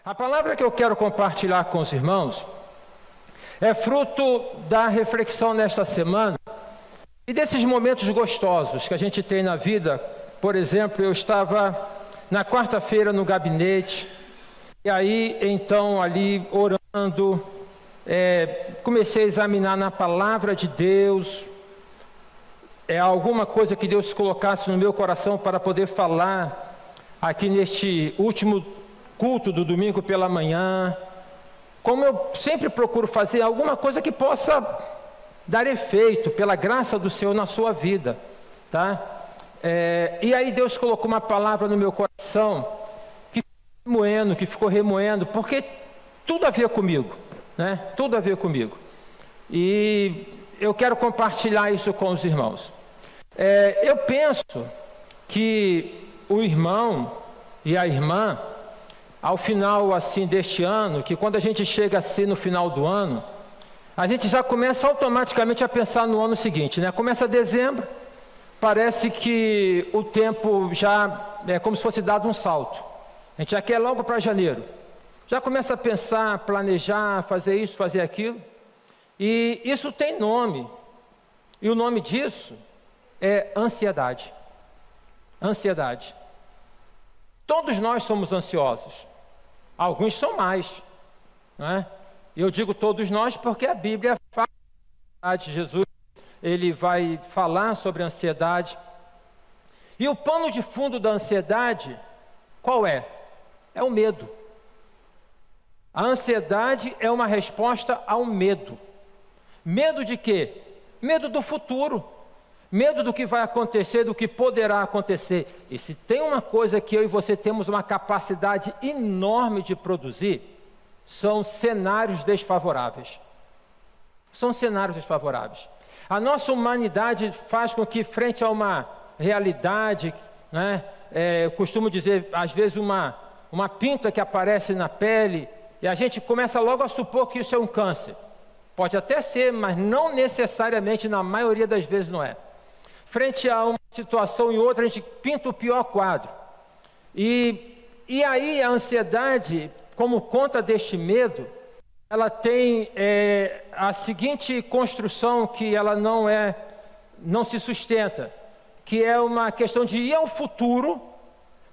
A palavra que eu quero compartilhar com os irmãos é fruto da reflexão nesta semana e desses momentos gostosos que a gente tem na vida. Por exemplo, eu estava na quarta-feira no gabinete e aí então ali orando, comecei a examinar na palavra de Deus alguma coisa que Deus colocasse no meu coração para poder falar aqui neste último culto do domingo pela manhã. Como eu sempre procuro fazer alguma coisa que possa dar efeito pela graça do Senhor na sua vida, tá? E aí Deus colocou uma palavra no meu coração que ficou remoendo, porque tudo a ver comigo, né? Tudo a ver comigo. E eu quero compartilhar isso com os irmãos. Eu penso que o irmão e a irmã, ao final assim deste ano, que quando a gente chega assim no final do ano, a gente já começa automaticamente a pensar no ano seguinte, né? Começa dezembro, parece que o tempo já é como se fosse dado um salto. A gente já quer logo para janeiro. Já começa a pensar, planejar, fazer isso, fazer aquilo. E isso tem nome. E o nome disso é ansiedade. Ansiedade. Todos nós somos ansiosos. Alguns são mais, né? Eu digo todos nós porque a Bíblia fala de Jesus, ele vai falar sobre a ansiedade. E o pano de fundo da ansiedade, qual é? É o medo. A ansiedade é uma resposta ao medo. Medo de quê? Medo do futuro. Medo do que vai acontecer, do que poderá acontecer. E se tem uma coisa que eu e você temos uma capacidade enorme de produzir, são cenários desfavoráveis. São cenários desfavoráveis. A nossa humanidade faz com que, frente a uma realidade, né, eu costumo dizer, às vezes, uma pinta que aparece na pele, e a gente começa logo a supor que isso é um câncer. Pode até ser, mas não necessariamente, na maioria das vezes não é. Frente a uma situação e outra, a gente pinta o pior quadro. E aí a ansiedade, como conta deste medo, ela tem a seguinte construção que ela não se sustenta, que é uma questão de ir ao futuro,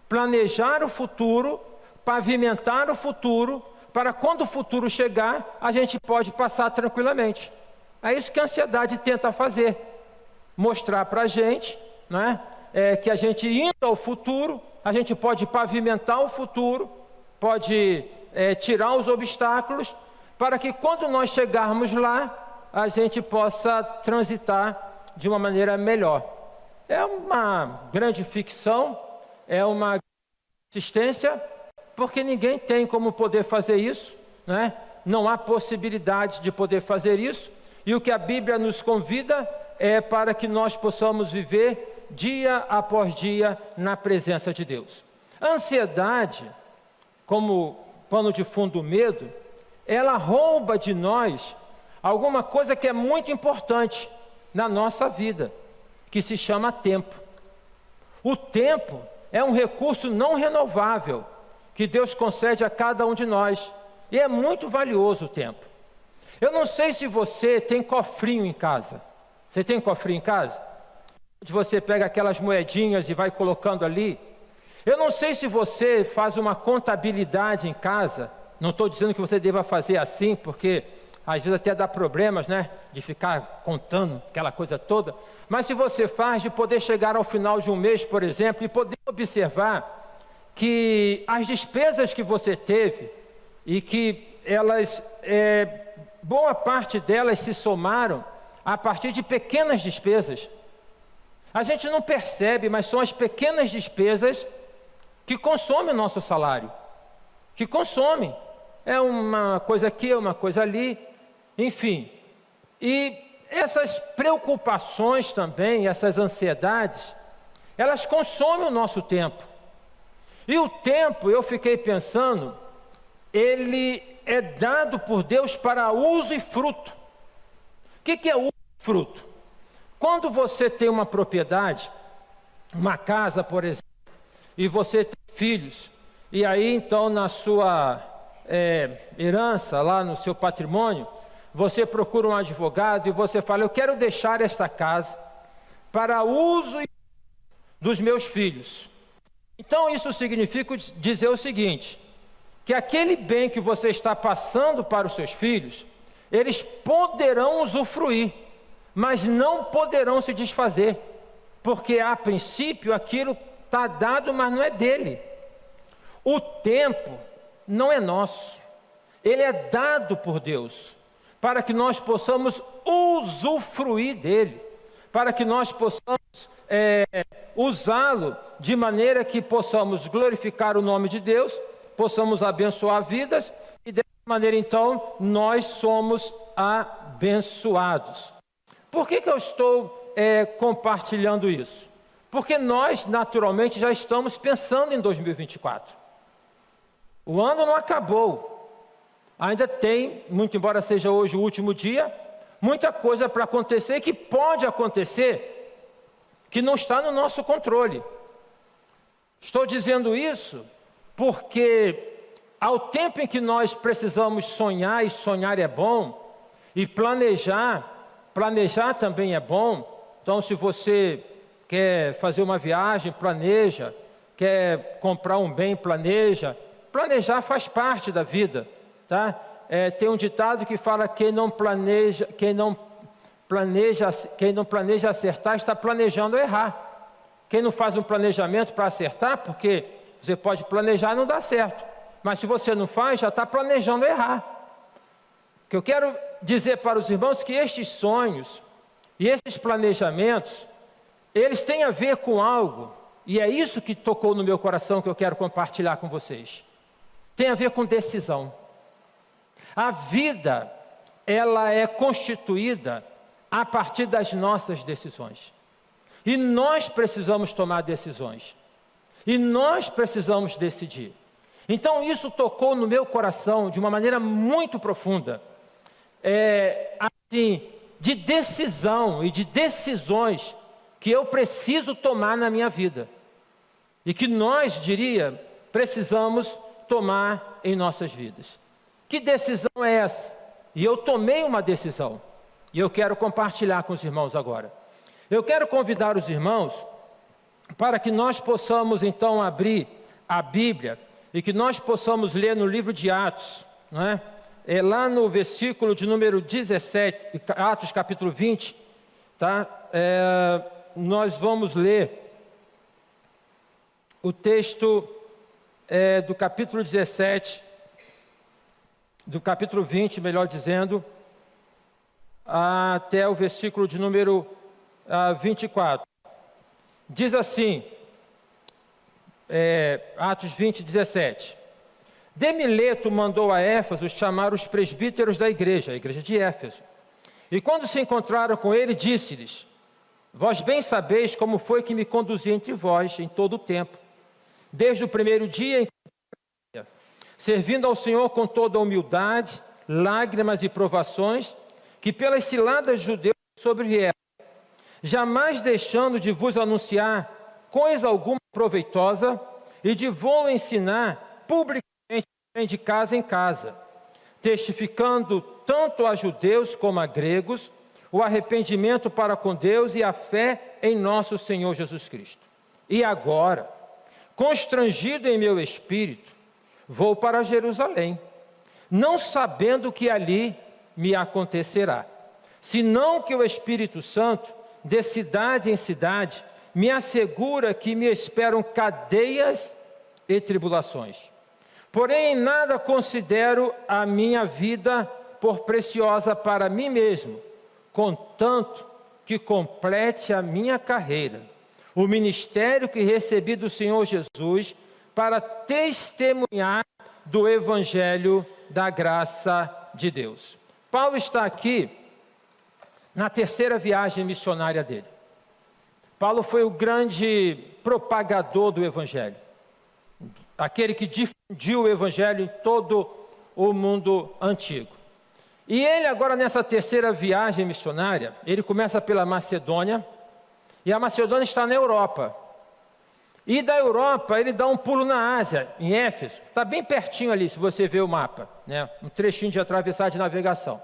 planejar o futuro, pavimentar o futuro, para quando o futuro chegar, a gente pode passar tranquilamente. É isso que a ansiedade tenta fazer. Mostrar para a gente, né, que a gente indo ao futuro, a gente pode pavimentar o futuro, pode tirar os obstáculos, para que quando nós chegarmos lá, a gente possa transitar de uma maneira melhor. É uma grande ficção, é uma insistência, porque ninguém tem como poder fazer isso, né? Não há possibilidade de poder fazer isso, e o que a Bíblia nos convida é para que nós possamos viver dia após dia na presença de Deus. A ansiedade, como pano de fundo do medo, ela rouba de nós alguma coisa que é muito importante na nossa vida, que se chama tempo. O tempo é um recurso não renovável que Deus concede a cada um de nós, e é muito valioso o tempo. Eu não sei se você tem cofrinho em casa. Você tem cofrinho em casa? Onde você pega aquelas moedinhas e vai colocando ali. Eu não sei se você faz uma contabilidade em casa. Não estou dizendo que você deva fazer assim, porque às vezes até dá problemas, né? De ficar contando aquela coisa toda. Mas se você faz, de poder chegar ao final de um mês, por exemplo, e poder observar que as despesas que você teve e que elas, boa parte delas se somaram a partir de pequenas despesas. A gente não percebe, mas são as pequenas despesas que consomem o nosso salário. Que consomem. É uma coisa aqui, é uma coisa ali, enfim. E essas preocupações também, essas ansiedades, elas consomem o nosso tempo. E o tempo, eu fiquei pensando, ele é dado por Deus para uso e fruto. O que é uso e fruto? Quando você tem uma propriedade, uma casa, por exemplo, e você tem filhos, e aí então na sua herança lá no seu patrimônio, você procura um advogado e você fala: eu quero deixar esta casa para uso dos meus filhos. Então isso significa dizer o seguinte, que aquele bem que você está passando para os seus filhos, eles poderão usufruir, mas não poderão se desfazer, porque a princípio aquilo está dado, mas não é dele. O tempo não é nosso, ele é dado por Deus, para que nós possamos usufruir dele, para que nós possamos usá-lo de maneira que possamos glorificar o nome de Deus, possamos abençoar vidas, e dessa maneira então nós somos abençoados. Por que eu estou compartilhando isso? Porque nós naturalmente já estamos pensando em 2024. O ano não acabou, ainda tem, muito embora seja hoje o último dia, muita coisa para acontecer, que pode acontecer, que não está no nosso controle. Estou dizendo isso porque ao tempo em que nós precisamos sonhar, e sonhar é bom, e planejar também é bom. Então, se você quer fazer uma viagem, planeja, quer comprar um bem, planejar faz parte da vida, tá? Tem um ditado que fala: quem não planeja acertar, está planejando errar. Quem não faz um planejamento para acertar, porque você pode planejar e não dá certo, mas se você não faz, já está planejando errar. O que eu quero dizer para os irmãos é que estes sonhos e esses planejamentos, eles têm a ver com algo, e é isso que tocou no meu coração, que eu quero compartilhar com vocês. Tem a ver com decisão. A vida, ela é constituída a partir das nossas decisões. E nós precisamos tomar decisões. E nós precisamos decidir. Então isso tocou no meu coração de uma maneira muito profunda. Assim, de decisão e de decisões que eu preciso tomar na minha vida. E que nós, precisamos tomar em nossas vidas. Que decisão é essa? E eu tomei uma decisão. E eu quero compartilhar com os irmãos agora. Eu quero convidar os irmãos para que nós possamos então abrir a Bíblia e que nós possamos ler no livro de Atos, não é? Lá no versículo de número 17, Atos capítulo 20, tá? Nós vamos ler o texto do capítulo 17, do capítulo 20, melhor dizendo, até o versículo de número 24. Diz assim, Atos 20, 17. De Mileto mandou a Éfeso chamar os presbíteros da igreja, a igreja de Éfeso. E quando se encontraram com ele, disse-lhes: vós bem sabeis como foi que me conduzi entre vós em todo o tempo, desde o primeiro dia em que servindo ao Senhor com toda a humildade, lágrimas e provações, que pelas ciladas judeus sobrevieram, jamais deixando de vos anunciar coisa alguma proveitosa e de vos ensinar publicamente de casa em casa, testificando tanto a judeus como a gregos o arrependimento para com Deus e a fé em nosso Senhor Jesus Cristo. E agora, constrangido em meu espírito, vou para Jerusalém, não sabendo o que ali me acontecerá, senão que o Espírito Santo, de cidade em cidade, me assegura que me esperam cadeias e tribulações. Porém, em nada considero a minha vida por preciosa para mim mesmo, contanto que complete a minha carreira, o ministério que recebi do Senhor Jesus, para testemunhar do Evangelho da graça de Deus. Paulo está aqui na terceira viagem missionária dele. Paulo foi o grande propagador do Evangelho, aquele que difundiu o Evangelho em todo o mundo antigo. E ele agora nessa terceira viagem missionária, ele começa pela Macedônia, e a Macedônia está na Europa. E da Europa, ele dá um pulo na Ásia, em Éfeso. Está bem pertinho ali, se você ver o mapa, né? Um trechinho de atravessar de navegação.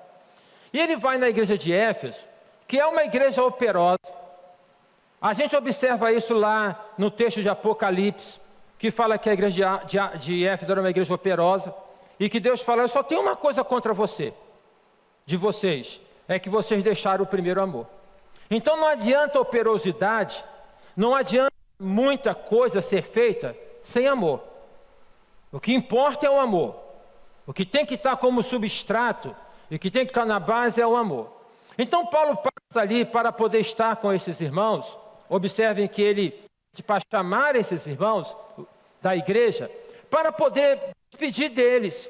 E ele vai na igreja de Éfeso, que é uma igreja operosa. A gente observa isso lá no texto de Apocalipse, que fala que a igreja de Éfeso era uma igreja operosa, e que Deus fala: eu só tenho uma coisa contra vocês, é que vocês deixaram o primeiro amor. Então não adianta operosidade, não adianta muita coisa ser feita sem amor. O que importa é o amor. O que tem que estar como substrato e que tem que estar na base é o amor. Então Paulo passa ali para poder estar com esses irmãos. Observem que ele, para chamar esses irmãos da igreja, para poder despedir deles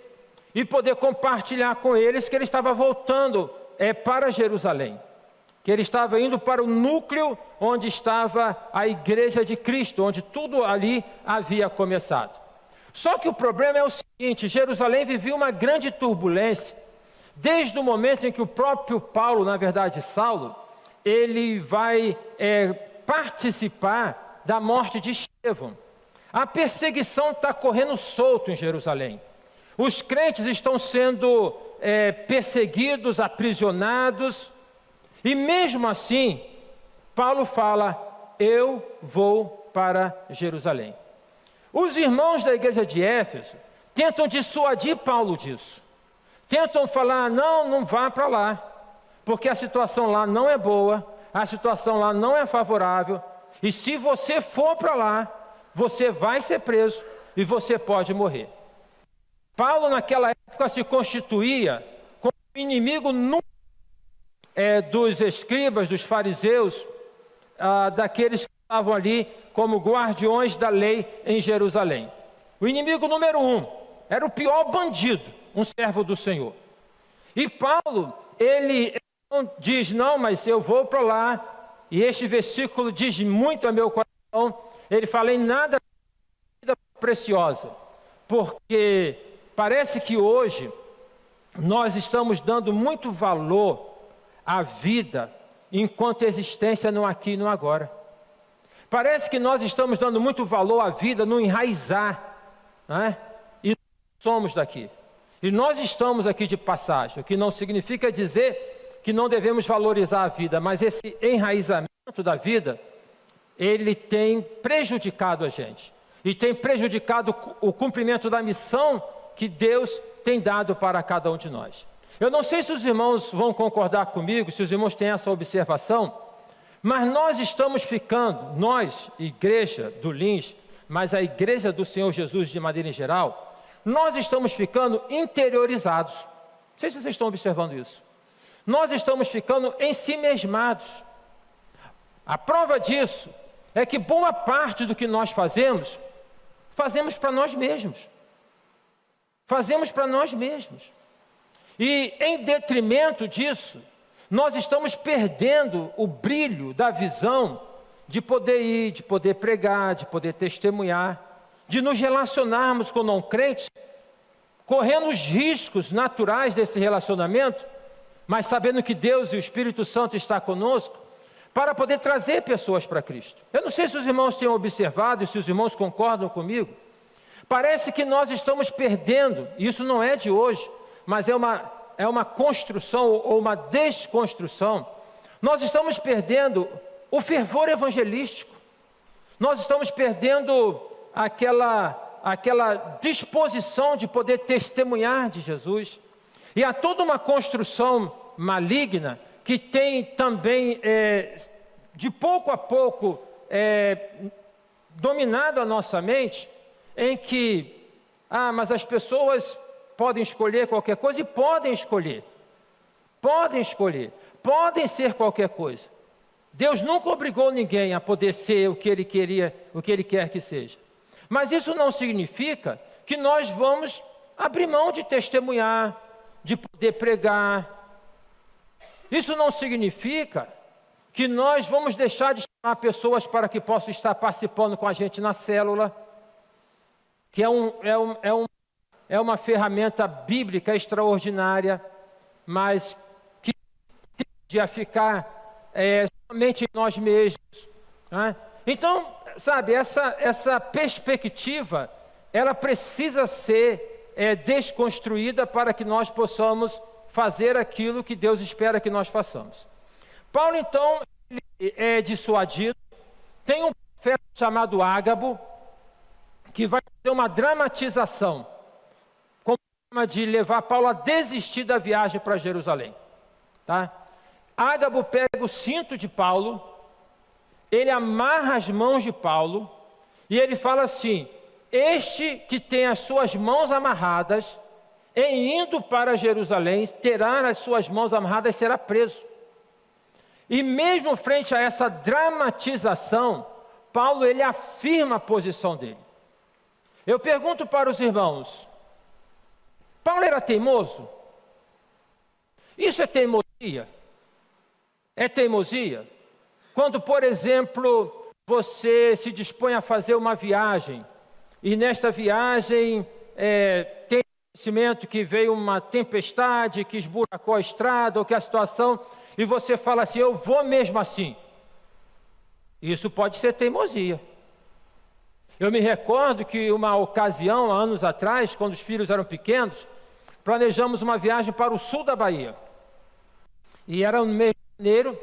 e poder compartilhar com eles que ele estava voltando para Jerusalém, que ele estava indo para o núcleo onde estava a igreja de Cristo, onde tudo ali havia começado. Só que o problema é o seguinte: Jerusalém vivia uma grande turbulência, desde o momento em que o próprio Paulo, na verdade Saulo, ele vai participar da morte de Estevão. A perseguição está correndo solto em Jerusalém. Os crentes estão sendo perseguidos, aprisionados, e mesmo assim, Paulo fala: eu vou para Jerusalém. Os irmãos da igreja de Éfeso tentam dissuadir Paulo disso. Tentam falar: não vá para lá, porque a situação lá não é boa, a situação lá não é favorável, e se você for para lá, você vai ser preso e você pode morrer. Paulo naquela época se constituía como inimigo dos escribas, dos fariseus, daqueles que estavam ali como guardiões da lei em Jerusalém. O inimigo número 1 era o pior bandido, um servo do Senhor. E Paulo, ele diz: não, mas eu vou para lá. E este versículo diz muito a meu coração. Ele fala: em nada vida preciosa, porque parece que hoje nós estamos dando muito valor à vida enquanto existência no aqui e no agora. Parece que nós estamos dando muito valor à vida no enraizar, né? E somos daqui. E nós estamos aqui de passagem, o que não significa dizer que não devemos valorizar a vida, mas esse enraizamento da vida, ele tem prejudicado a gente. E tem prejudicado o cumprimento da missão que Deus tem dado para cada um de nós. Eu não sei se os irmãos vão concordar comigo, se os irmãos têm essa observação, mas nós estamos ficando, nós, igreja do Lins, mas a igreja do Senhor Jesus de maneira em geral, nós estamos ficando interiorizados. Não sei se vocês estão observando isso. Nós estamos ficando ensimesmados. A prova disso é que boa parte do que nós fazemos para nós mesmos. Fazemos para nós mesmos. E em detrimento disso, nós estamos perdendo o brilho da visão de poder ir, de poder pregar, de poder testemunhar, de nos relacionarmos com não crentes, correndo os riscos naturais desse relacionamento, mas sabendo que Deus e o Espírito Santo está conosco, para poder trazer pessoas para Cristo. Eu não sei se os irmãos têm observado e se os irmãos concordam comigo. Parece que nós estamos perdendo, isso não é de hoje, mas é uma construção ou uma desconstrução. Nós estamos perdendo o fervor evangelístico. Nós estamos perdendo aquela disposição de poder testemunhar de Jesus. E há toda uma construção maligna que tem também, de pouco a pouco, dominado a nossa mente, em que, mas as pessoas podem escolher qualquer coisa, e podem escolher, podem ser qualquer coisa. Deus nunca obrigou ninguém a poder ser o que Ele queria, o que Ele quer que seja. Mas isso não significa que nós vamos abrir mão de testemunhar, de poder pregar. Isso não significa que nós vamos deixar de chamar pessoas para que possam estar participando com a gente na célula, que é uma ferramenta bíblica extraordinária, mas que tende a ficar somente em nós mesmos, né? Então, sabe, essa perspectiva, ela precisa ser desconstruída para que nós possamos fazer aquilo que Deus espera que nós façamos. Paulo, então, ele é dissuadido. Tem um profeta chamado Ágabo, que vai ter uma dramatização, como forma de levar Paulo a desistir da viagem para Jerusalém. Tá? Ágabo pega o cinto de Paulo, ele amarra as mãos de Paulo, e ele fala assim: este que tem as suas mãos amarradas, em indo para Jerusalém, terá as suas mãos amarradas e será preso. E mesmo frente a essa dramatização, Paulo, ele afirma a posição dele. Eu pergunto para os irmãos, Paulo era teimoso? Isso é teimosia? É teimosia? Quando, por exemplo, você se dispõe a fazer uma viagem, e nesta viagem tem conhecimento que veio uma tempestade, que esburacou a estrada, ou que a situação, e você fala assim: eu vou mesmo assim. Isso pode ser teimosia. Eu me recordo que uma ocasião, há anos atrás, quando os filhos eram pequenos, planejamos uma viagem para o sul da Bahia. E era no mês de janeiro,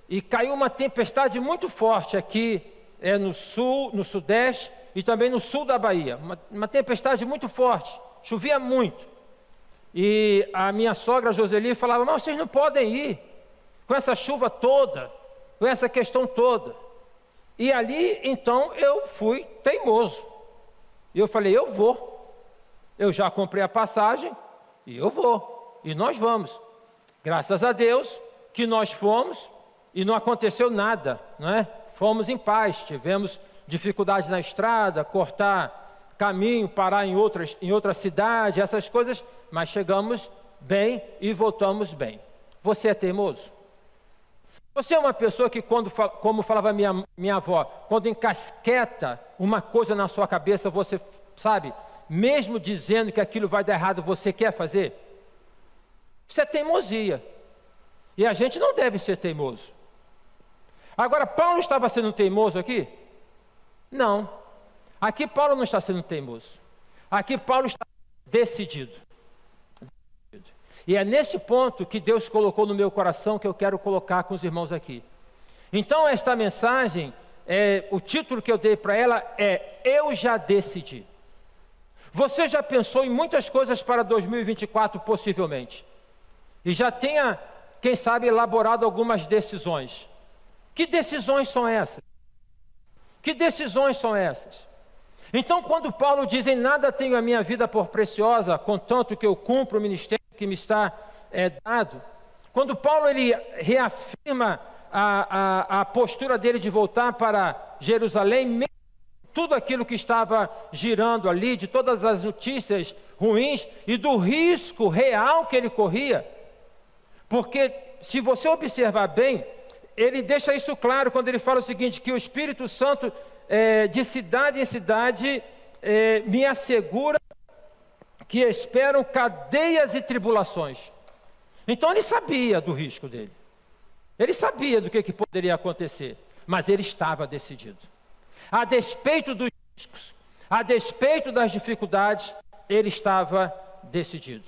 e caiu uma tempestade muito forte aqui no sul, no sudeste, e também no sul da Bahia. Uma tempestade muito forte, chovia muito. E a minha sogra Joseli falava: mas vocês não podem ir com essa chuva toda, com essa questão toda. E ali, então, eu fui teimoso. E eu falei: eu vou. Eu já comprei a passagem e eu vou. E nós vamos. Graças a Deus que nós fomos e não aconteceu nada, não é? Fomos em paz, tivemos dificuldades na estrada, cortar caminho, parar em outra cidade, essas coisas, mas chegamos bem e voltamos bem. Você é teimoso? Você é uma pessoa que, como falava minha avó, quando encasqueta uma coisa na sua cabeça, você sabe, mesmo dizendo que aquilo vai dar errado, você quer fazer? Isso é teimosia. E a gente não deve ser teimoso. Agora, Paulo estava sendo teimoso aqui? Não. Aqui Paulo não está sendo teimoso. Aqui Paulo está decidido. E é nesse ponto que Deus colocou no meu coração que eu quero colocar com os irmãos aqui. Então, esta mensagem, o título que eu dei para ela é: Eu já decidi. Você já pensou em muitas coisas para 2024, possivelmente. E já tenha, quem sabe, elaborado algumas decisões. Que decisões são essas? Que decisões são essas? Então, quando Paulo diz: em nada tenho a minha vida por preciosa, contanto que eu cumpro o ministério que me está dado. Quando Paulo ele reafirma a postura dele de voltar para Jerusalém, mesmo tudo aquilo que estava girando ali, de todas as notícias ruins e do risco real que ele corria, porque se você observar bem, ele deixa isso claro quando ele fala o seguinte: que o Espírito Santo de cidade em cidade me assegura que esperam cadeias e tribulações. Então ele sabia do risco dele. Ele sabia do que poderia acontecer. Mas ele estava decidido. A despeito dos riscos, a despeito das dificuldades, ele estava decidido.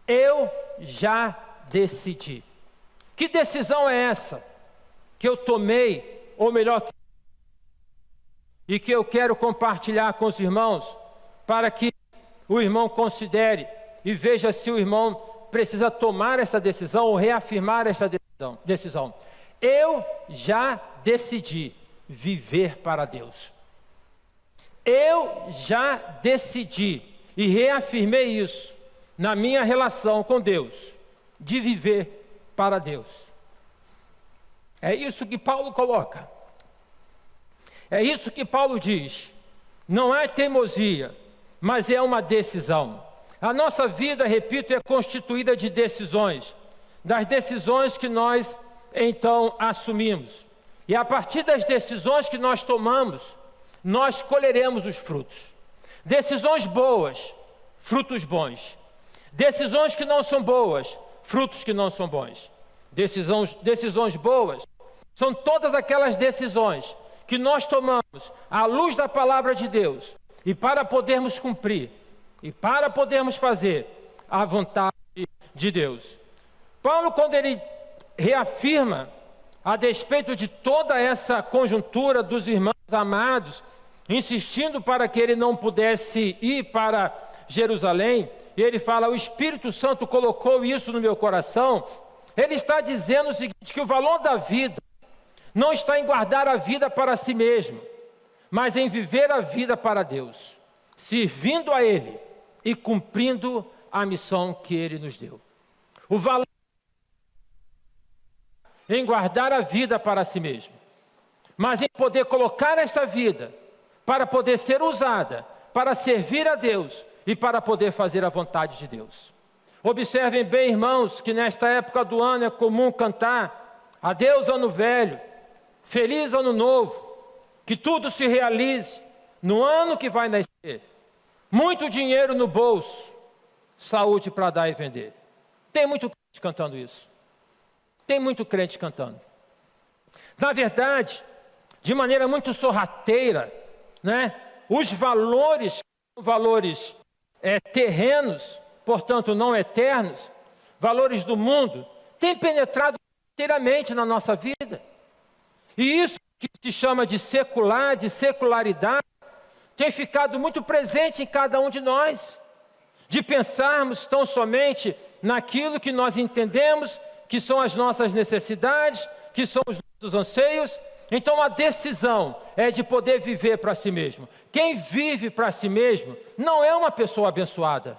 Eu já decidi. Que decisão é essa que eu tomei, ou melhor, e que eu quero compartilhar com os irmãos, para que o irmão considere e veja se o irmão precisa tomar essa decisão ou reafirmar essa decisão. Eu já decidi viver para Deus. Eu já decidi e reafirmei isso na minha relação com Deus, de viver para Deus. É isso que Paulo coloca. É isso que Paulo diz. Não é teimosia, mas é uma decisão. A nossa vida, repito, é constituída de decisões. Das decisões que nós, então, assumimos. E a partir das decisões que nós tomamos, nós colheremos os frutos. Decisões boas, frutos bons. Decisões que não são boas, frutos que não são bons. Decisões boas são todas aquelas decisões que nós tomamos à luz da palavra de Deus e para podermos cumprir e para podermos fazer a vontade de Deus. Paulo, quando ele reafirma, a despeito de toda essa conjuntura dos irmãos amados, insistindo para que ele não pudesse ir para Jerusalém, e ele fala: o Espírito Santo colocou isso no meu coração. Ele está dizendo o seguinte, que o valor da vida não está em guardar a vida para si mesmo, mas em viver a vida para Deus, servindo a Ele e cumprindo a missão que Ele nos deu. O valor em guardar a vida para si mesmo, mas em poder colocar esta vida para poder ser usada, para servir a Deus e para poder fazer a vontade de Deus. Observem bem, irmãos, que nesta época do ano é comum cantar adeus ano velho, feliz ano novo, que tudo se realize no ano que vai nascer, muito dinheiro no bolso, saúde para dar e vender. Tem muito crente cantando isso. Tem muito crente cantando. Na verdade, de maneira muito sorrateira, né? Os valores terrenos, portanto não eternos, valores do mundo, têm penetrado inteiramente na nossa vida. E isso que se chama de secular, de secularidade, tem ficado muito presente em cada um de nós, de pensarmos tão somente naquilo que nós entendemos que são as nossas necessidades, que são os nossos anseios. Então a decisão é de poder viver para si mesmo. Quem vive para si mesmo não é uma pessoa abençoada.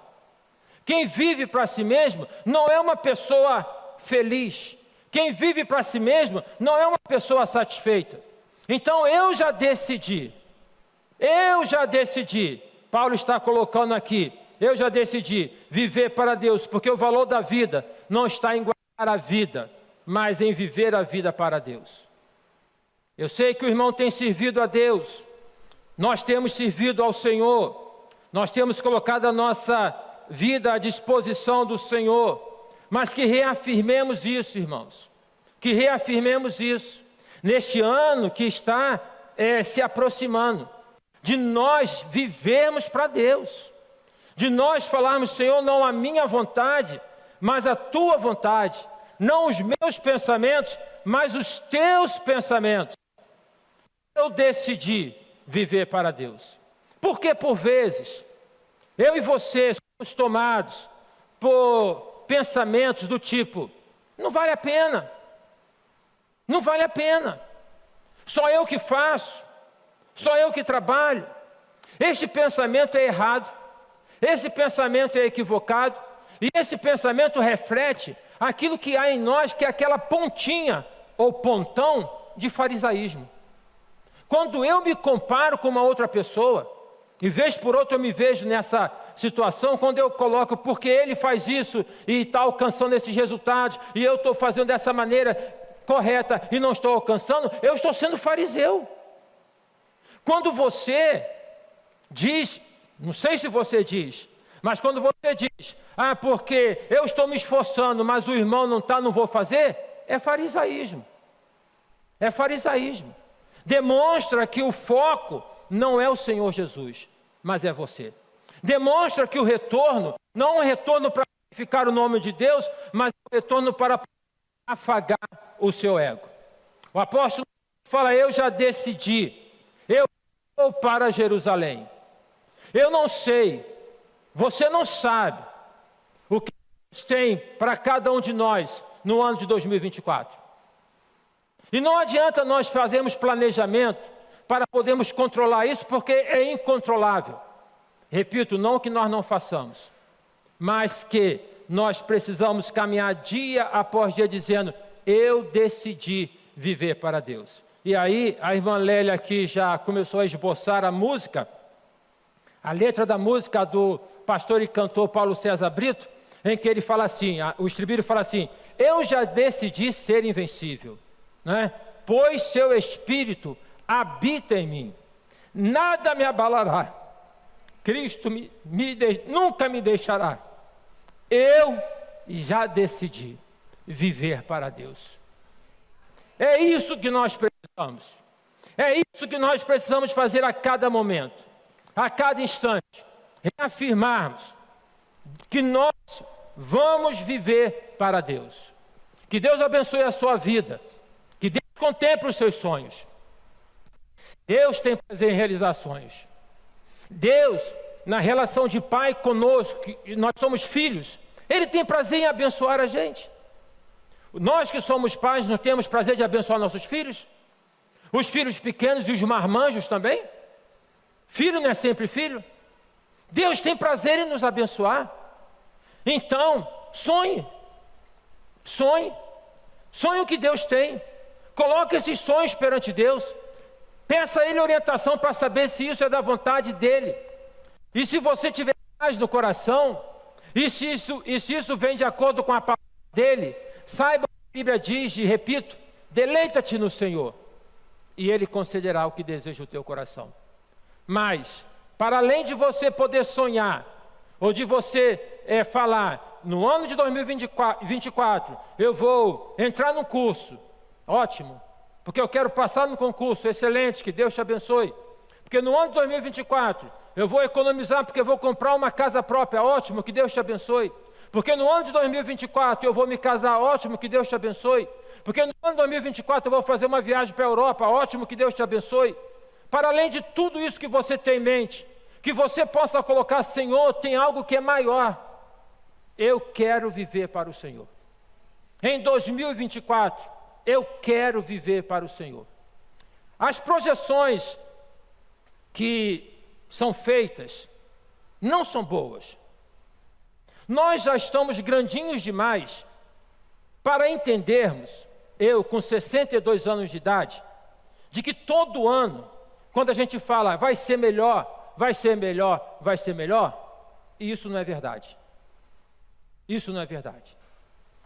Quem vive para si mesmo não é uma pessoa feliz. Quem vive para si mesmo não é uma pessoa satisfeita. Então eu já decidi, Paulo está colocando aqui, eu já decidi viver para Deus, porque o valor da vida não está em guardar a vida, mas em viver a vida para Deus. Eu sei que o irmão tem servido a Deus, nós temos servido ao Senhor, nós temos colocado a nossa vida à disposição do Senhor, mas que reafirmemos isso, irmãos, que reafirmemos isso, neste ano que está se aproximando, de nós vivermos para Deus, de nós falarmos: Senhor, não a minha vontade, mas a tua vontade, não os meus pensamentos, mas os teus pensamentos. Eu decidi viver para Deus, porque por vezes, eu e você somos tomados por pensamentos do tipo: não vale a pena, não vale a pena, só eu que faço, só eu que trabalho. Este pensamento é errado, esse pensamento é equivocado, e esse pensamento reflete aquilo que há em nós, que é aquela pontinha ou pontão de farisaísmo. Quando eu me comparo com uma outra pessoa, e vez por outra eu me vejo nessa situação, quando eu coloco porque ele faz isso e está alcançando esses resultados, e eu estou fazendo dessa maneira correta e não estou alcançando, eu estou sendo fariseu. Quando você diz, não sei se você diz, mas quando você diz: porque eu estou me esforçando, mas o irmão não está, não vou fazer, é farisaísmo. É farisaísmo. Demonstra que o foco não é o Senhor Jesus, mas é você. Demonstra que o retorno não é um retorno para glorificar o nome de Deus, mas é um retorno para afagar o seu ego. O apóstolo fala: eu já decidi, eu vou para Jerusalém. Eu não sei, você não sabe o que Deus tem para cada um de nós no ano de 2024. E não adianta nós fazermos planejamento para podermos controlar isso, porque é incontrolável. Repito, não que nós não façamos, mas que nós precisamos caminhar dia após dia dizendo: eu decidi viver para Deus. E aí a irmã Lélia aqui já começou a esboçar a música, a letra da música do pastor e cantor Paulo César Brito, em que ele fala assim, o estribilho fala assim: eu já decidi ser invencível, né? Pois seu Espírito habita em mim, nada me abalará, Cristo nunca me deixará. Eu já decidi viver para Deus. É isso que nós precisamos. É isso que nós precisamos fazer a cada momento, a cada instante. Reafirmarmos que nós vamos viver para Deus. Que Deus abençoe a sua vida. Que Deus contemple os seus sonhos. Deus tem prazer em realizar sonhos. Deus, na relação de pai conosco, que nós somos filhos, Ele tem prazer em abençoar a gente. Nós que somos pais, não temos prazer de abençoar nossos filhos? Os filhos pequenos e os marmanjos também? Filho não é sempre filho? Deus tem prazer em nos abençoar. Então, sonhe. Sonhe. Sonhe o que Deus tem. Coloque esses sonhos perante Deus. Peça a Ele orientação para saber se isso é da vontade dEle. E se você tiver paz no coração, e se isso vem de acordo com a palavra dEle, saiba o que a Bíblia diz, e repito, deleita-te no Senhor, e Ele concederá o que deseja o teu coração. Mas, para além de você poder sonhar, ou de você falar, no ano de 2024, eu vou entrar num curso, ótimo, porque eu quero passar no concurso, excelente, que Deus te abençoe. Porque no ano de 2024, eu vou economizar porque eu vou comprar uma casa própria, ótimo, que Deus te abençoe. Porque no ano de 2024 eu vou me casar, ótimo, que Deus te abençoe. Porque no ano de 2024 eu vou fazer uma viagem para a Europa, ótimo, que Deus te abençoe. Para além de tudo isso que você tem em mente, que você possa colocar, Senhor, tem algo que é maior. Eu quero viver para o Senhor. Em 2024, eu quero viver para o Senhor. As projeções que são feitas não são boas. Nós já estamos grandinhos demais para entendermos, eu com 62 anos de idade, de que todo ano, quando a gente fala vai ser melhor, vai ser melhor, vai ser melhor, e isso não é verdade. Isso não é verdade.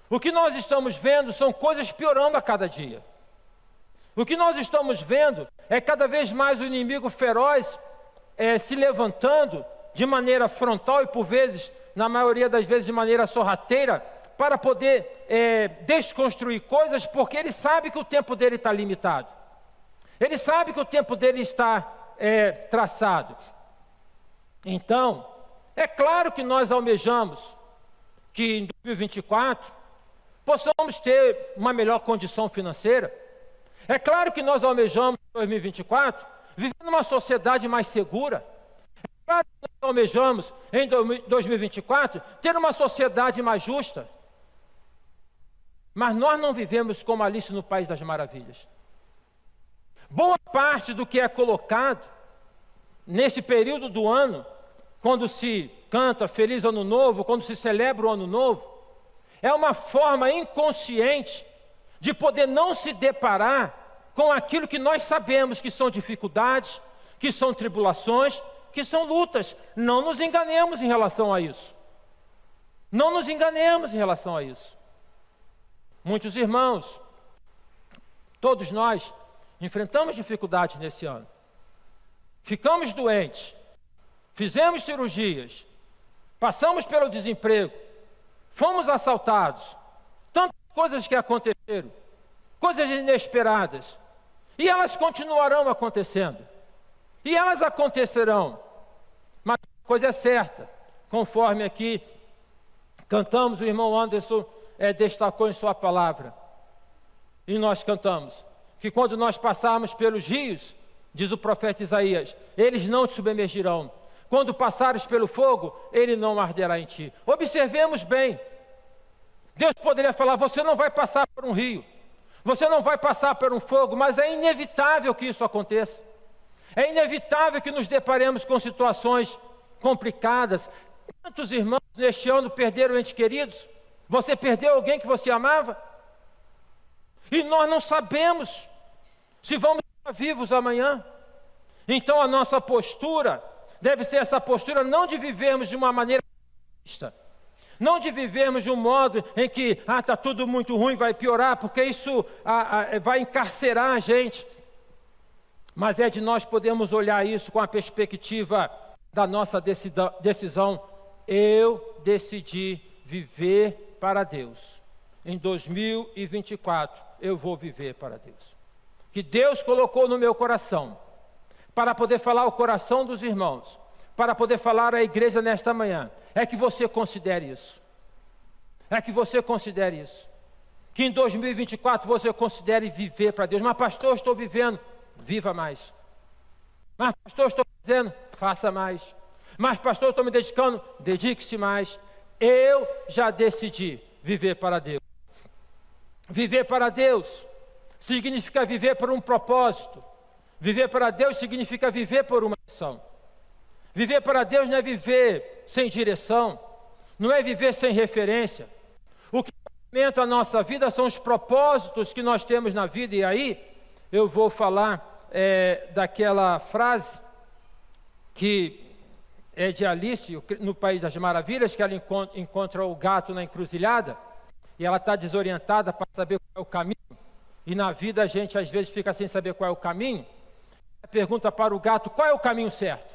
O que nós estamos vendo são coisas piorando a cada dia. O que nós estamos vendo é cada vez mais o inimigo feroz se levantando de maneira frontal e por vezes, na maioria das vezes de maneira sorrateira, para poder desconstruir coisas, porque ele sabe que o tempo dele está limitado. Ele sabe que o tempo dele está traçado. Então, é claro que nós almejamos que em 2024 possamos ter uma melhor condição financeira. É claro que nós almejamos em 2024 viver numa sociedade mais segura. É claro que nós almejamos em 2024 ter uma sociedade mais justa. Mas nós não vivemos como Alice no País das Maravilhas. Boa parte do que é colocado nesse período do ano, quando se canta Feliz Ano Novo, quando se celebra o Ano Novo, é uma forma inconsciente de poder não se deparar com aquilo que nós sabemos que são dificuldades, que são tribulações, que são lutas. Não nos enganemos em relação a isso. Não nos enganemos em relação a isso. Muitos irmãos, todos nós, enfrentamos dificuldades nesse ano. Ficamos doentes, fizemos cirurgias, passamos pelo desemprego, fomos assaltados, tantas coisas que aconteceram, coisas inesperadas, e elas continuarão acontecendo, e elas acontecerão, mas a coisa é certa, conforme aqui cantamos, o irmão Anderson destacou em sua palavra, e nós cantamos, que quando nós passarmos pelos rios, diz o profeta Isaías, eles não te submergirão. Quando passares pelo fogo, ele não arderá em ti. Observemos bem. Deus poderia falar, você não vai passar por um rio, você não vai passar por um fogo, mas é inevitável que isso aconteça. É inevitável que nos deparemos com situações complicadas. Quantos irmãos neste ano perderam entes queridos? Você perdeu alguém que você amava? E nós não sabemos se vamos estar vivos amanhã. Então a nossa postura deve ser essa postura não de vivermos de uma maneira egoísta, não de vivermos de um modo em que está tudo muito ruim, vai piorar, porque isso vai encarcerar a gente, mas é de nós podermos olhar isso com a perspectiva da nossa decisão. Eu decidi viver para Deus. Em 2024 eu vou viver para Deus. que Deus colocou no meu coração, para poder falar ao coração dos irmãos, para poder falar à igreja nesta manhã, é que você considere isso. É que você considere isso. Que em 2024 você considere viver para Deus. Mas pastor, eu estou vivendo. Viva mais. Mas pastor, eu estou fazendo. Faça mais. Mas pastor, eu estou me dedicando. Dedique-se mais. Eu já decidi viver para Deus. Viver para Deus significa viver por um propósito. Viver para Deus significa viver por uma missão. Viver para Deus não é viver sem direção. Não é viver sem referência. O que alimenta a nossa vida são os propósitos que nós temos na vida. E aí eu vou falar daquela frase que é de Alice, no País das Maravilhas, que ela encontra o gato na encruzilhada, e ela está desorientada para saber qual é o caminho, e na vida a gente às vezes fica sem saber qual é o caminho. Ela pergunta para o gato, qual é o caminho certo?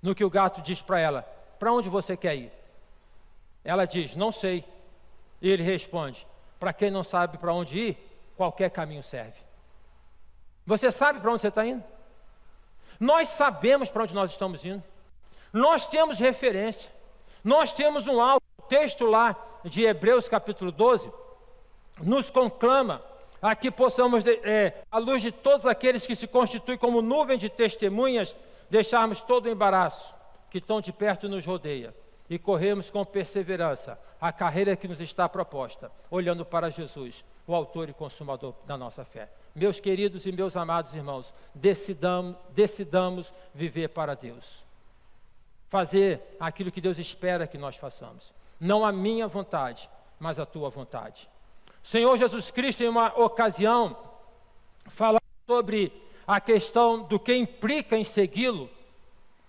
No que o gato diz para ela, para onde você quer ir? Ela diz, não sei. E ele responde, para quem não sabe para onde ir, qualquer caminho serve. Você sabe para onde você está indo? Nós sabemos para onde nós estamos indo. Nós temos referência. Nós temos um alvo. O texto lá de Hebreus capítulo 12 nos conclama a que possamos, à luz de todos aqueles que se constituem como nuvem de testemunhas, deixarmos todo o embaraço que tão de perto nos rodeia e corremos com perseverança a carreira que nos está proposta, olhando para Jesus, o autor e consumador da nossa fé. Meus queridos e meus amados irmãos, decidamos viver para Deus. Fazer aquilo que Deus espera que nós façamos. Não a minha vontade, mas a tua vontade. O Senhor Jesus Cristo, em uma ocasião, falou sobre a questão do que implica em segui-lo,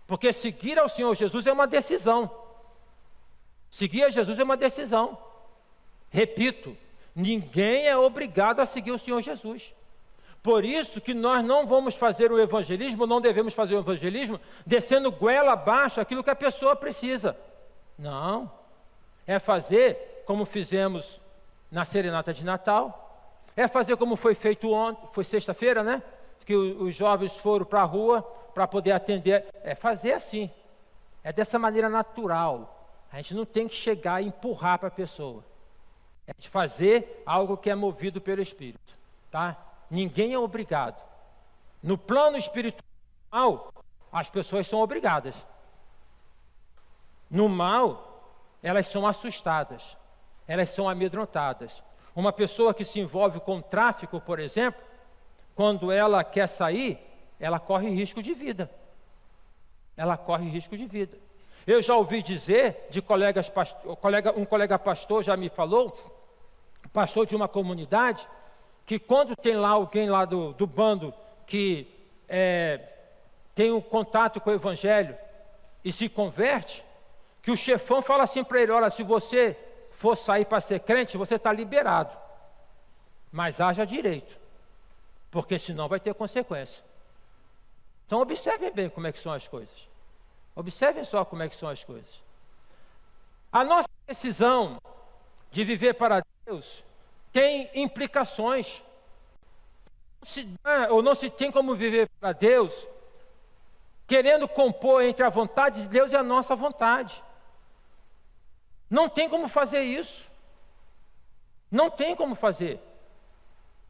porque seguir ao Senhor Jesus é uma decisão. Seguir a Jesus é uma decisão. Repito, ninguém é obrigado a seguir o Senhor Jesus. Por isso que nós não vamos fazer o evangelismo, não devemos fazer o evangelismo descendo goela abaixo aquilo que a pessoa precisa. Não. É fazer como fizemos na serenata de Natal. É fazer como foi feito ontem, foi sexta-feira, né? Que os jovens foram para a rua para poder atender. É fazer assim. É dessa maneira natural. A gente não tem que chegar e empurrar para a pessoa. É de fazer algo que é movido pelo Espírito, tá? Ninguém é obrigado. No plano espiritual, as pessoas são obrigadas. No mal, elas são assustadas. Elas são amedrontadas. Uma pessoa que se envolve com tráfico, por exemplo, quando ela quer sair, ela corre risco de vida. Ela corre risco de vida. Eu já ouvi dizer de um colega pastor já me falou, pastor de uma comunidade, que quando tem lá alguém lá do bando que tem um contato com o evangelho e se converte, que o chefão fala assim para ele, olha, se você for sair para ser crente, você está liberado, mas haja direito, porque senão vai ter consequência. Então observem bem como é que são as coisas. Observem só como é que são as coisas. A nossa decisão de viver para Deus tem implicações. Não se tem como viver para Deus querendo compor entre a vontade de Deus e a nossa vontade. Não tem como fazer isso. Não tem como fazer.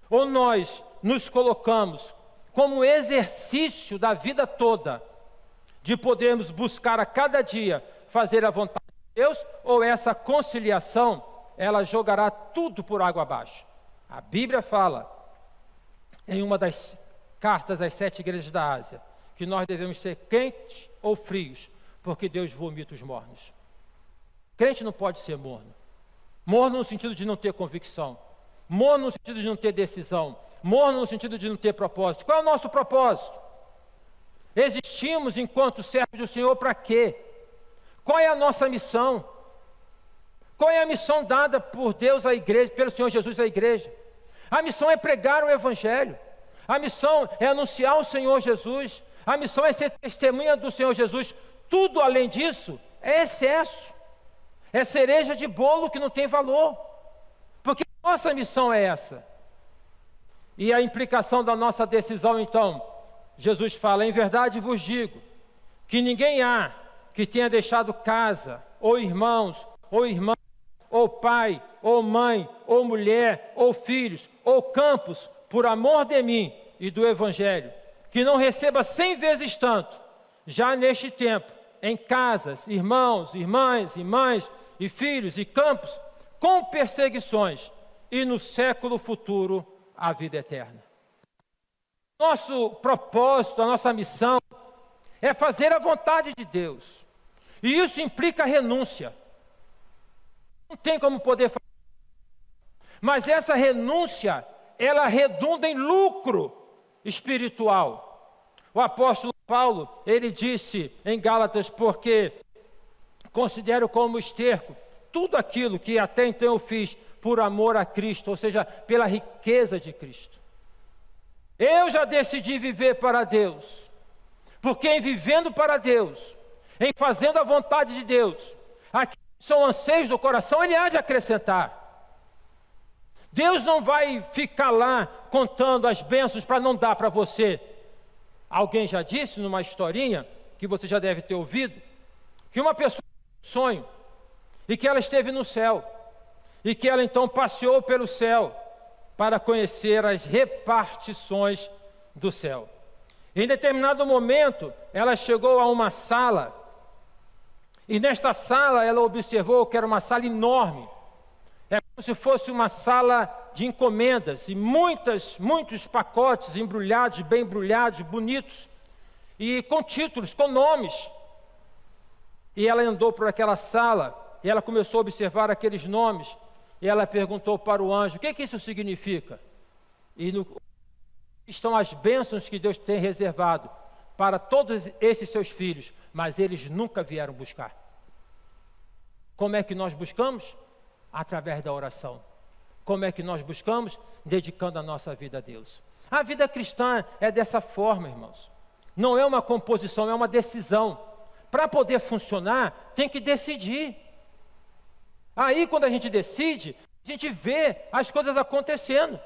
Ou nós nos colocamos como exercício da vida toda de podermos buscar a cada dia fazer a vontade de Deus, ou essa conciliação, ela jogará tudo por água abaixo. A Bíblia fala, em uma das cartas às 7 igrejas da Ásia, que nós devemos ser quentes ou frios, porque Deus vomita os mornos. Crente não pode ser morno. Morno no sentido de não ter convicção. Morno no sentido de não ter decisão. Morno no sentido de não ter propósito. Qual é o nosso propósito? Existimos enquanto servos do Senhor para quê? Qual é a nossa missão? Qual é a missão dada por Deus à igreja, pelo Senhor Jesus à igreja? A missão é pregar o Evangelho. A missão é anunciar o Senhor Jesus. A missão é ser testemunha do Senhor Jesus. Tudo além disso é excesso. É cereja de bolo que não tem valor. Porque nossa missão é essa. E a implicação da nossa decisão, então, Jesus fala: em verdade vos digo, que ninguém há que tenha deixado casa, ou irmãos, ou irmãs, ou pai, ou mãe, ou mulher, ou filhos, ou campos, por amor de mim e do Evangelho, que não receba 100 vezes tanto, já neste tempo, em casas, irmãos, irmãs, e mães, e filhos, e campos, com perseguições, e no século futuro a vida eterna. Nosso propósito, a nossa missão é fazer a vontade de Deus. E isso implica renúncia. Não tem como poder fazer. Mas essa renúncia, ela redunda em lucro espiritual. O apóstolo Paulo, ele disse em Gálatas: porque considero como esterco tudo aquilo que até então eu fiz por amor a Cristo, ou seja, pela riqueza de Cristo. Eu já decidi viver para Deus, porque em vivendo para Deus, em fazendo a vontade de Deus, aqui são anseios do coração, Ele há de acrescentar. Deus não vai ficar lá contando as bênçãos para não dar para você. Alguém já disse numa historinha, que você já deve ter ouvido, que uma pessoa teve um sonho, e que ela esteve no céu, e que ela então passeou pelo céu, para conhecer as repartições do céu. Em determinado momento, ela chegou a uma sala, e nesta sala ela observou que era uma sala enorme. É como se fosse uma sala de encomendas, e muitos pacotes embrulhados, bem embrulhados, bonitos, e com títulos, com nomes. E ela andou por aquela sala, e ela começou a observar aqueles nomes, e ela perguntou para o anjo: o que isso significa? E estão as bênçãos que Deus tem reservado para todos esses seus filhos, mas eles nunca vieram buscar. Como é que nós buscamos? Através da oração. Como é que nós buscamos? Dedicando a nossa vida a Deus. A vida cristã é dessa forma, irmãos. Não é uma composição, é uma decisão. Para poder funcionar, tem que decidir. Aí, quando a gente decide, a gente vê as coisas acontecendo.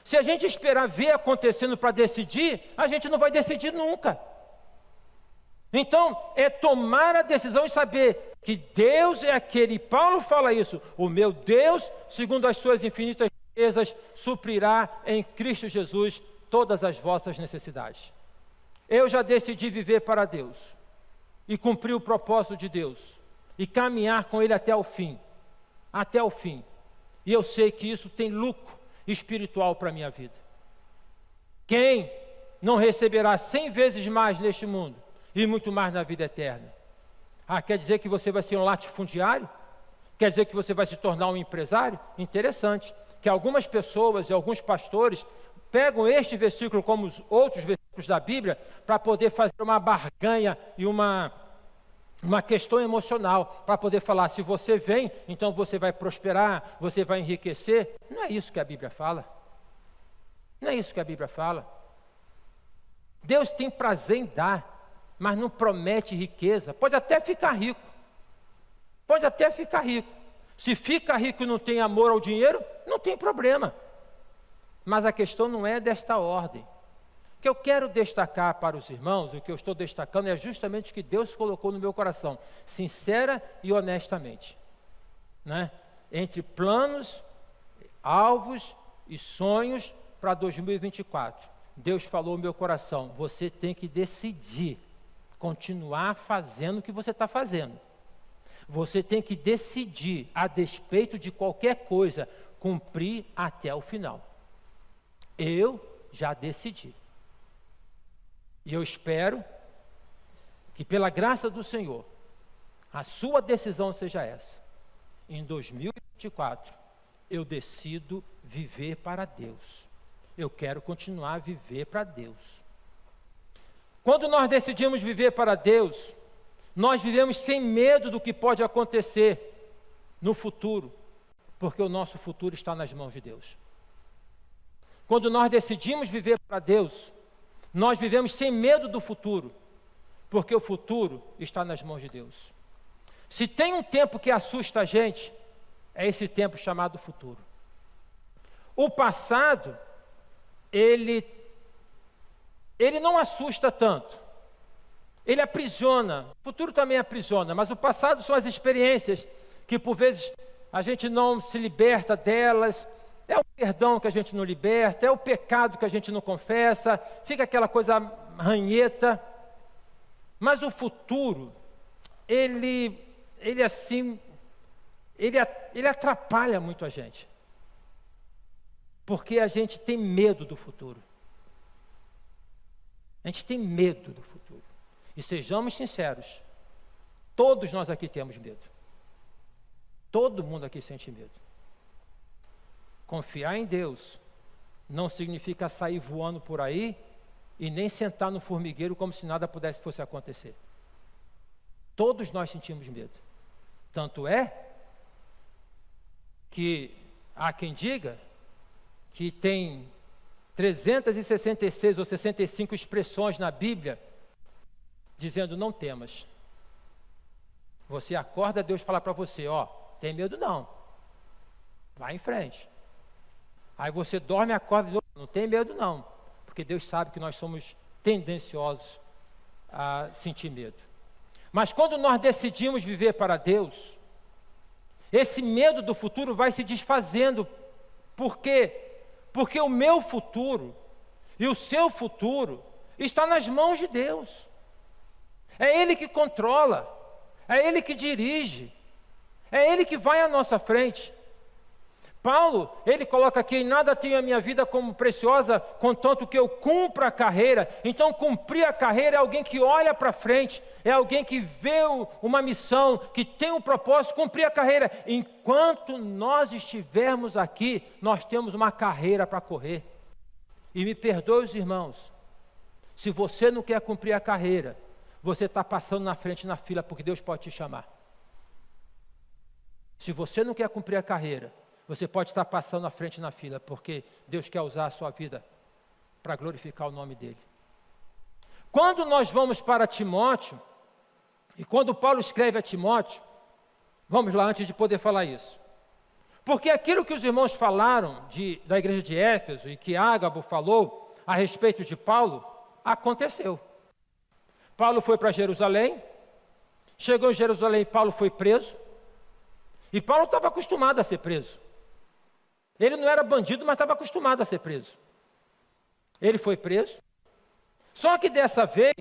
Se a gente esperar ver acontecendo para decidir, a gente não vai decidir nunca. Então, é tomar a decisão e saber que Deus é aquele, e Paulo fala isso: o meu Deus, segundo as suas infinitas riquezas, suprirá em Cristo Jesus todas as vossas necessidades. Eu já decidi viver para Deus, e cumprir o propósito de Deus, e caminhar com Ele até o fim. Até o fim. E eu sei que isso tem lucro espiritual para a minha vida. Quem não receberá 100 vezes mais neste mundo e muito mais na vida eterna? Quer dizer que você vai ser um latifundiário? Quer dizer que você vai se tornar um empresário? Interessante, que algumas pessoas e alguns pastores pegam este versículo como os outros versículos da Bíblia para poder fazer uma barganha e uma questão emocional, para poder falar: se você vem, então você vai prosperar, você vai enriquecer. Não é isso que a Bíblia fala. Não é isso que a Bíblia fala. Deus tem prazer em dar, mas não promete riqueza. Pode até ficar rico. Pode até ficar rico. Se fica rico e não tem amor ao dinheiro, não tem problema. Mas a questão não é desta ordem. O que eu quero destacar para os irmãos, o que eu estou destacando é justamente o que Deus colocou no meu coração, sincera e honestamente, né? Entre planos, alvos e sonhos para 2024. Deus falou no meu coração: você tem que decidir continuar fazendo o que você está fazendo. Você tem que decidir, a despeito de qualquer coisa, cumprir até o final. Eu já decidi. E eu espero que, pela graça do Senhor, a sua decisão seja essa. Em 2024, eu decido viver para Deus. Eu quero continuar a viver para Deus. Quando nós decidimos viver para Deus, nós vivemos sem medo do que pode acontecer no futuro, porque o nosso futuro está nas mãos de Deus. Quando nós decidimos viver para Deus, nós vivemos sem medo do futuro, porque o futuro está nas mãos de Deus. Se tem um tempo que assusta a gente, é esse tempo chamado futuro. O passado ele não assusta tanto. Ele aprisiona. O futuro também aprisiona, mas o passado são as experiências que por vezes a gente não se liberta delas. É o perdão que a gente não liberta, é o pecado que a gente não confessa, fica aquela coisa ranheta. Mas o futuro, ele atrapalha muito a gente. Porque a gente tem medo do futuro. A gente tem medo do futuro. E sejamos sinceros, todos nós aqui temos medo. Todo mundo aqui sente medo. Confiar em Deus não significa sair voando por aí e nem sentar no formigueiro como se nada fosse acontecer. Todos nós sentimos medo. Tanto é que há quem diga que tem 366 ou 65 expressões na Bíblia dizendo não temas. Você acorda, Deus fala para você, tem medo não, vai em frente. Aí você dorme e acorda, não tem medo não, porque Deus sabe que nós somos tendenciosos a sentir medo. Mas quando nós decidimos viver para Deus, esse medo do futuro vai se desfazendo. Por quê? Porque o meu futuro e o seu futuro está nas mãos de Deus. É Ele que controla, é Ele que dirige, é Ele que vai à nossa frente. Paulo, ele coloca aqui, em nada tenho a minha vida como preciosa, contanto que eu cumpra a carreira. Então cumprir a carreira é alguém que olha para frente, é alguém que vê uma missão, que tem um propósito, cumprir a carreira. Enquanto nós estivermos aqui, nós temos uma carreira para correr. E me perdoe os irmãos, se você não quer cumprir a carreira, você está passando na frente na fila, porque Deus pode te chamar. Se você não quer cumprir a carreira, você pode estar passando na frente na fila, porque Deus quer usar a sua vida para glorificar o nome dEle. Quando nós vamos para Timóteo, e quando Paulo escreve a Timóteo, vamos lá antes de poder falar isso. Porque aquilo que os irmãos falaram da igreja de Éfeso, e que Ágabo falou a respeito de Paulo, aconteceu. Paulo foi para Jerusalém, chegou em Jerusalém, Paulo foi preso, e Paulo estava acostumado a ser preso. Ele não era bandido, mas estava acostumado a ser preso. Ele foi preso. Só que dessa vez,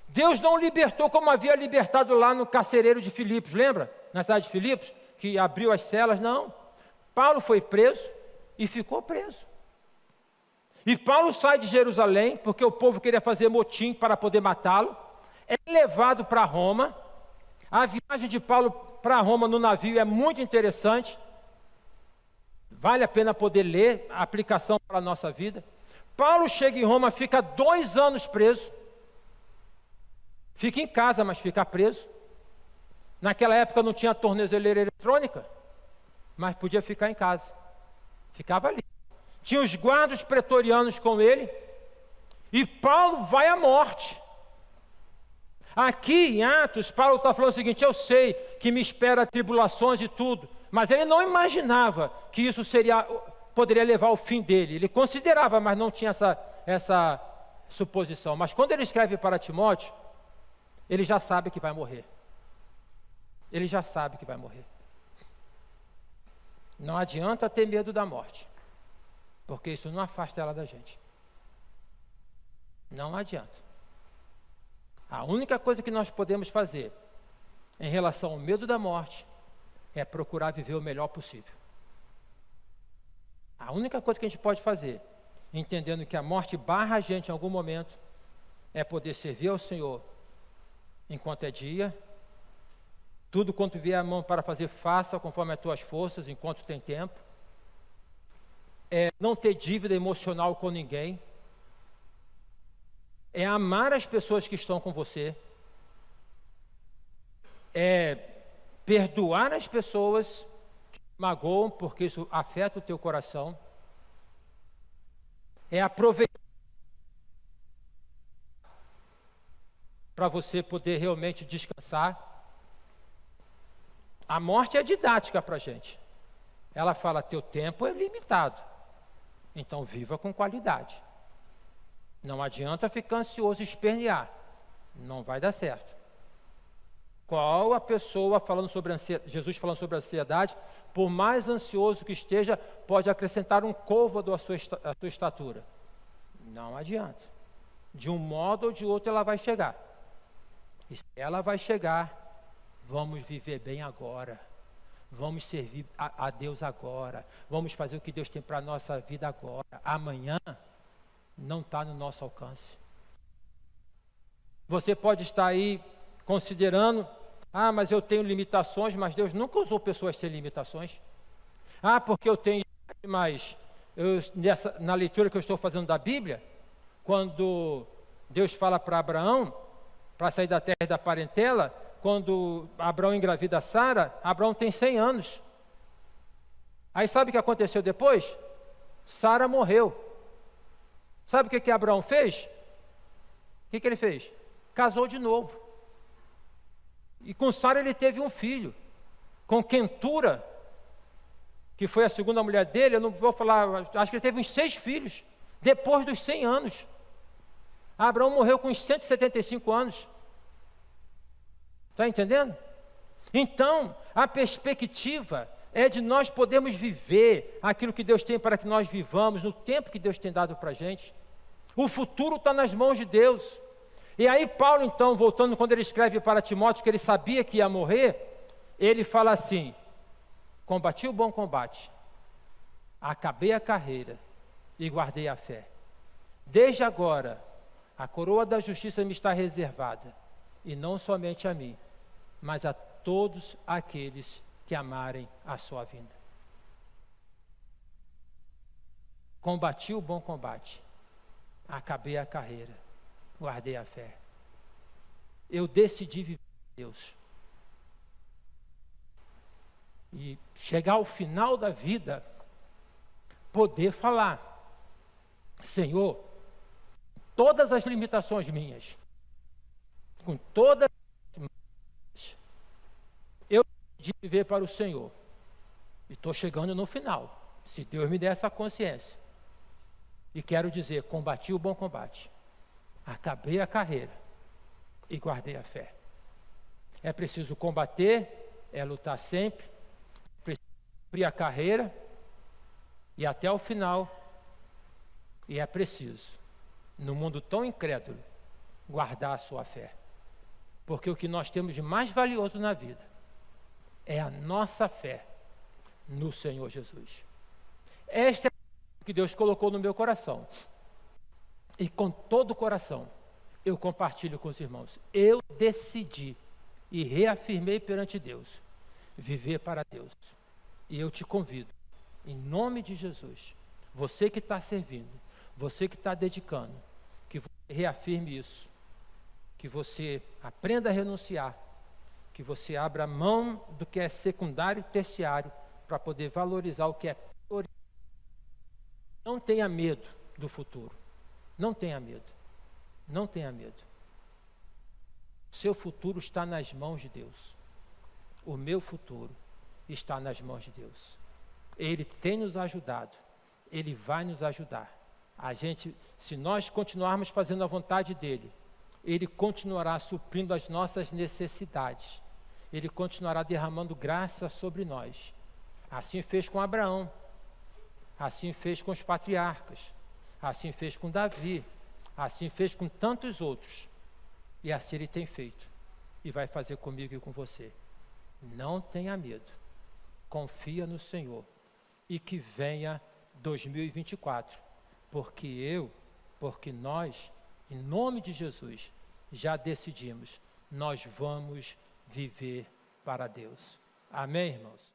Deus não o libertou como havia libertado lá no carcereiro de Filipos. Lembra? Na cidade de Filipos, que abriu as celas. Não. Paulo foi preso e ficou preso. E Paulo sai de Jerusalém, porque o povo queria fazer motim para poder matá-lo. É levado para Roma. A viagem de Paulo para Roma no navio é muito interessante. Vale a pena poder ler a aplicação para a nossa vida. Paulo chega em Roma, fica 2 anos preso. Fica em casa, mas fica preso. Naquela época não tinha tornozeleira eletrônica, mas podia ficar em casa. Ficava ali. Tinha os guardas pretorianos com ele. E Paulo vai à morte. Aqui em Atos, Paulo está falando o seguinte: eu sei que me espera tribulações e tudo, mas ele não imaginava que isso poderia levar ao fim dele. Ele considerava, mas não tinha essa suposição. Mas quando ele escreve para Timóteo, ele já sabe que vai morrer. Ele já sabe que vai morrer. Não adianta ter medo da morte, porque isso não afasta ela da gente. Não adianta. A única coisa que nós podemos fazer em relação ao medo da morte é procurar viver o melhor possível. A única coisa que a gente pode fazer, entendendo que a morte barra a gente em algum momento, é poder servir ao Senhor enquanto é dia. Tudo quanto vier a mão para fazer, faça conforme as tuas forças, enquanto tem tempo. É não ter dívida emocional com ninguém. É amar as pessoas que estão com você. É perdoar as pessoas que magoam, porque isso afeta o teu coração. É aproveitar para você poder realmente descansar. A morte é didática para a gente. Ela fala, teu tempo é limitado. Então viva com qualidade. Não adianta ficar ansioso e espernear. Não vai dar certo. Qual a pessoa falando sobre ansiedade, Jesus falando sobre ansiedade, por mais ansioso que esteja, pode acrescentar um côvado à sua estatura? Não adianta. De um modo ou de outro ela vai chegar. E se ela vai chegar, vamos viver bem agora. Vamos servir a Deus agora. Vamos fazer o que Deus tem para a nossa vida agora. Amanhã não está no nosso alcance. Você pode estar aí considerando, mas eu tenho limitações, mas Deus nunca usou pessoas sem limitações. Porque eu tenho, mas na leitura que eu estou fazendo da Bíblia, quando Deus fala para Abraão, para sair da terra e da parentela, quando Abraão engravida Sara, Abraão tem 100 anos. Aí sabe o que aconteceu depois? Sara morreu. Sabe o que Abraão fez? O que ele fez? Casou de novo. E com Sara ele teve um filho. Com Quentura, que foi a segunda mulher dele, eu não vou falar, acho que ele teve uns 6 filhos, depois dos 100 anos. Abraão morreu com uns 175 anos. Está entendendo? Então, a perspectiva é de nós podermos viver aquilo que Deus tem para que nós vivamos, no tempo que Deus tem dado para a gente. O futuro está nas mãos de Deus. E aí Paulo, então, voltando, quando ele escreve para Timóteo, que ele sabia que ia morrer, ele fala assim: combati o bom combate, acabei a carreira e guardei a fé. Desde agora, a coroa da justiça me está reservada, e não somente a mim, mas a todos aqueles que amarem a sua vinda. Combati o bom combate, acabei a carreira, guardei a fé. Eu decidi viver com Deus. E chegar ao final da vida, poder falar: Senhor, todas as limitações minhas, com todas as, eu decidi viver para o Senhor. E estou chegando no final, se Deus me der essa consciência. E quero dizer, combati o bom combate, acabei a carreira e guardei a fé. É preciso combater, é lutar sempre, precisa cumprir a carreira e até o final. E é preciso, no mundo tão incrédulo, guardar a sua fé. Porque o que nós temos de mais valioso na vida é a nossa fé no Senhor Jesus. Esta é a que Deus colocou no meu coração. E com todo o coração, eu compartilho com os irmãos. Eu decidi e reafirmei perante Deus, viver para Deus. E eu te convido, em nome de Jesus, você que está servindo, você que está dedicando, que você reafirme isso, que você aprenda a renunciar, que você abra mão do que é secundário e terciário, para poder valorizar o que é prioritário. Não tenha medo do futuro. Não tenha medo. Não tenha medo. Seu futuro está nas mãos de Deus. O meu futuro está nas mãos de Deus. Ele tem nos ajudado. Ele vai nos ajudar. Se nós continuarmos fazendo a vontade dele, ele continuará suprindo as nossas necessidades. Ele continuará derramando graça sobre nós. Assim fez com Abraão. Assim fez com os patriarcas. Assim fez com Davi. Assim fez com tantos outros. E assim ele tem feito. E vai fazer comigo e com você. Não tenha medo. Confia no Senhor. E que venha 2024. Porque nós, em nome de Jesus, já decidimos. Nós vamos viver para Deus. Amém, irmãos?